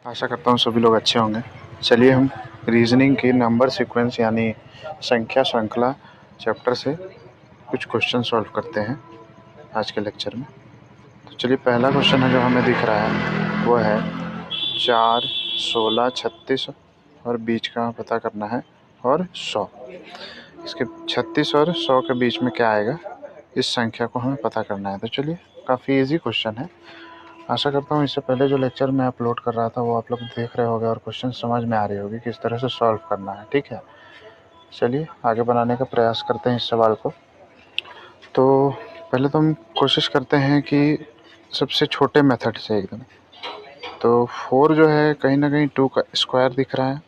आशा करता हूँ सभी लोग अच्छे होंगे। चलिए हम रीजनिंग की नंबर सीक्वेंस यानी संख्या श्रृंखला चैप्टर से कुछ क्वेश्चन सॉल्व करते हैं आज के लेक्चर में। तो चलिए पहला क्वेश्चन है जो हमें दिख रहा है वो है 4, 16, 36 और बीच का पता करना है और 100। इसके 36 और 100 के बीच में क्या आएगा, इस संख्या को हमें पता करना है। तो चलिए काफ़ी इजी क्वेश्चन है। आशा करता हूँ इससे पहले जो लेक्चर मैं अपलोड कर रहा था वो आप लोग देख रहे होंगे और क्वेश्चन समझ में आ रही होगी किस तरह से सॉल्व करना है। ठीक है, चलिए आगे बनाने का प्रयास करते हैं इस सवाल को। तो पहले तो हम कोशिश करते हैं कि सबसे छोटे मेथड से एकदम। तो 4 जो है कहीं ना कहीं 2 का स्क्वायर दिख रहा है,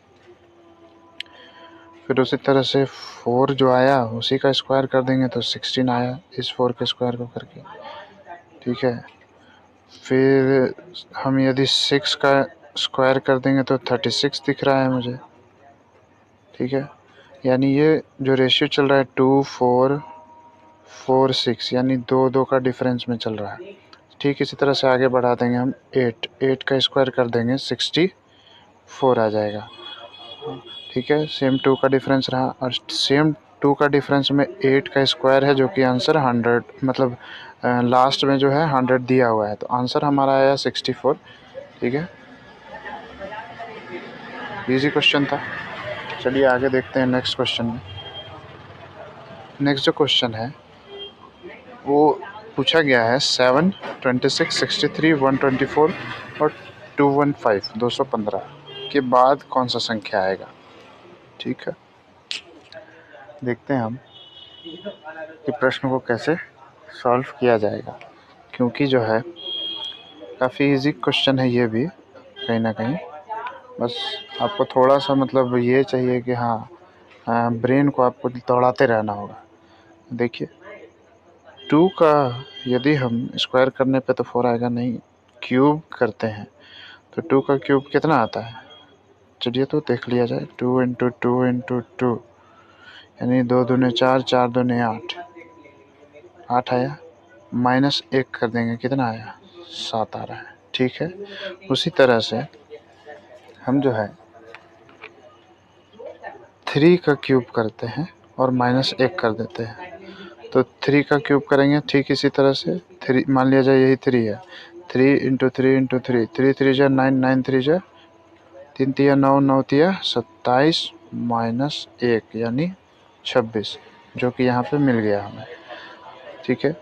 फिर उसी तरह से 4 जो आया उसी का स्क्वायर कर देंगे तो 16 आया इस 4 के स्क्वायर को करके। ठीक है, फिर हम यदि 6 का स्क्वायर कर देंगे तो 36 दिख रहा है मुझे। ठीक है, यानी ये जो रेशियो चल रहा है 2, 4, 4, 6 यानी 2 का डिफरेंस में चल रहा है। ठीक इसी तरह से आगे बढ़ा देंगे हम 8 का स्क्वायर कर देंगे 64 आ जाएगा। ठीक है, सेम 2 का डिफरेंस रहा और सेम 2 का डिफरेंस में 8 का स्क्वायर है जो कि आंसर 100 मतलब लास्ट में जो है 100 दिया हुआ है, तो आंसर हमारा आया 64। ठीक है, इजी क्वेश्चन था। चलिए आगे देखते हैं नेक्स्ट क्वेश्चन में। नेक्स्ट जो क्वेश्चन है वो पूछा गया है 7, 26, 63, 124 और 215 215 के बाद कौन सा संख्या आएगा। ठीक है, देखते हैं हम कि प्रश्न को कैसे सॉल्व किया जाएगा, क्योंकि जो है काफ़ी इजी क्वेश्चन है ये भी कहीं ना कहीं। बस आपको थोड़ा सा मतलब ये चाहिए कि हाँ ब्रेन को आपको दौड़ाते रहना होगा। देखिए 2 का यदि हम स्क्वायर करने पे तो 4 आएगा नहीं, क्यूब करते हैं तो 2 का क्यूब कितना आता है, चलिए तो देख लिया जाए। 2 इंटू 2 इंटू 2 यानी 2 दूने 4, 4 दूने 8, 8 आया। माइनस 1 कर देंगे कितना आया, 7 आ रहा है। ठीक है, उसी तरह से हम जो है 3 का क्यूब करते हैं और माइनस 1 कर देते हैं, तो 3 का क्यूब करेंगे ठीक इसी तरह से 3 मान लिया जाए यही 3 है, 3 इंटू 3 इंटू 3, 3 3 जा 9, 9 3 जा 3 तिया 9, 9 तिया 27 माइनस 1 यानी 26, जो कि यहाँ पे मिल गया हमें। ठीक है,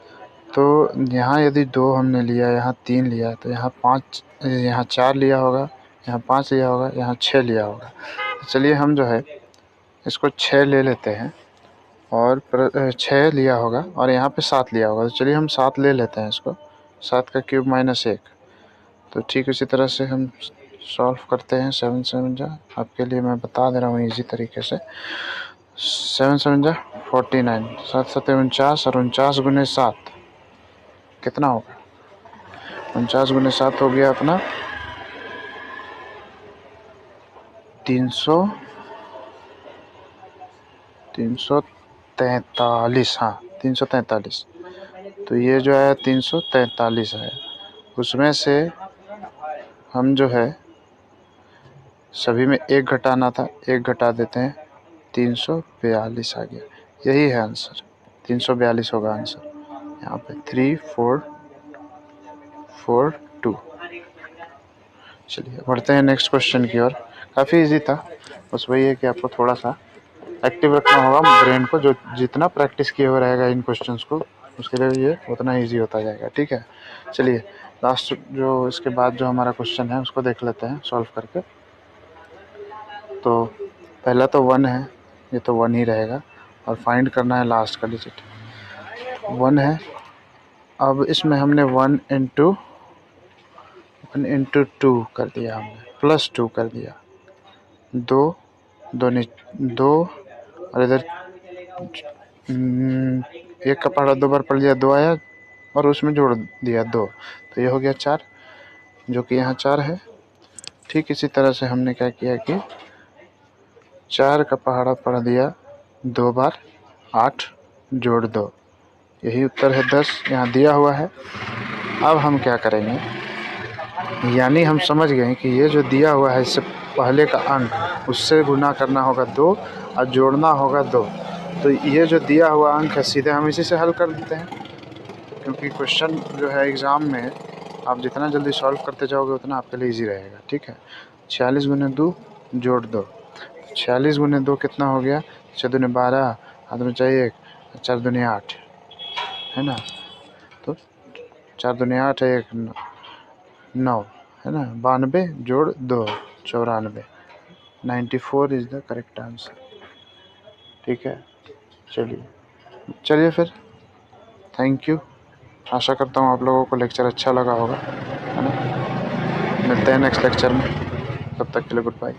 तो यहाँ यदि 2 हमने लिया, यहाँ 3 लिया, तो यहाँ 5, यहाँ 4 लिया होगा, यहाँ 5 लिया होगा, यहाँ 6 लिया होगा। तो चलिए हम जो है इसको 6 ले लेते हैं और 6 लिया होगा और यहाँ पे 7 लिया होगा, तो चलिए हम 7 ले लेते हैं इसको। 7 का क्यूब माइनस 1, तो ठीक इसी तरह से हम सॉल्व करते हैं। 7 7 जा, आपके लिए मैं बता दे रहा हूँ इजी तरीके से। 7 7 जा 49, 7 7 49 और 49 गुने 7 कितना होगा, 49 गुने 7 हो गया अपना 343। हाँ 343, तो ये जो है 343 है। उसमें से हम जो है सभी में 1 घटाना था, 1 घटा देते हैं, 342 आ गया। यही है आंसर, 342 होगा आंसर यहाँ पे 3 4 4 2। चलिए बढ़ते हैं नेक्स्ट क्वेश्चन की ओर। काफ़ी इजी था, बस वही है कि आपको थोड़ा सा एक्टिव रखना होगा ब्रेन को। जो जितना प्रैक्टिस किया हुआ रहेगा इन क्वेश्चंस को, उसके लिए ये उतना इजी होता जाएगा। ठीक है, चलिए लास्ट जो इसके बाद जो हमारा क्वेश्चन है उसको देख लेते हैं सॉल्व करके। तो पहला तो 1 है, ये तो 1 ही रहेगा और फाइंड करना है लास्ट का डिजिट 1 है। अब इसमें हमने 1 इंटू 2 कर दिया, हमने प्लस 2 कर दिया, 2 2 और इधर 1 का पहाड़ा 2 बार पढ़ लिया, 2 आया और उसमें जोड़ दिया 2, तो ये हो गया 4, जो कि यहाँ 4 है। ठीक इसी तरह से हमने क्या किया कि 4 का पहाड़ा पढ़ दिया 2 बार, 8 जोड़ 2, यही उत्तर है 10, यहाँ दिया हुआ है। अब हम क्या करेंगे, यानी हम समझ गए कि ये जो दिया हुआ है इससे पहले का अंक उससे गुना करना होगा 2 और जोड़ना होगा 2। तो ये जो दिया हुआ अंक है सीधे हम इसी से हल कर देते हैं, क्योंकि क्वेश्चन जो है एग्ज़ाम में आप जितना जल्दी सॉल्व करते जाओगे उतना आपके लिए ईजी रहेगा। ठीक है, 46 गुने 2 जोड़ 2, 46 गुने 2 कितना हो गया, 6 दूने 12, हाथ में चाहिए 1, 4 दूने 8 है ना, तो 4 दूने 8 है 1 9 है ना, 92 जोड़ 2 94, 94 इज़ द करेक्ट आंसर। ठीक है, चलिए फिर, थैंक यू। आशा करता हूँ आप लोगों को लेक्चर अच्छा लगा होगा, है ना। मिलते हैं नेक्स्ट लेक्चर में, तब तक के लिए गुड बाय।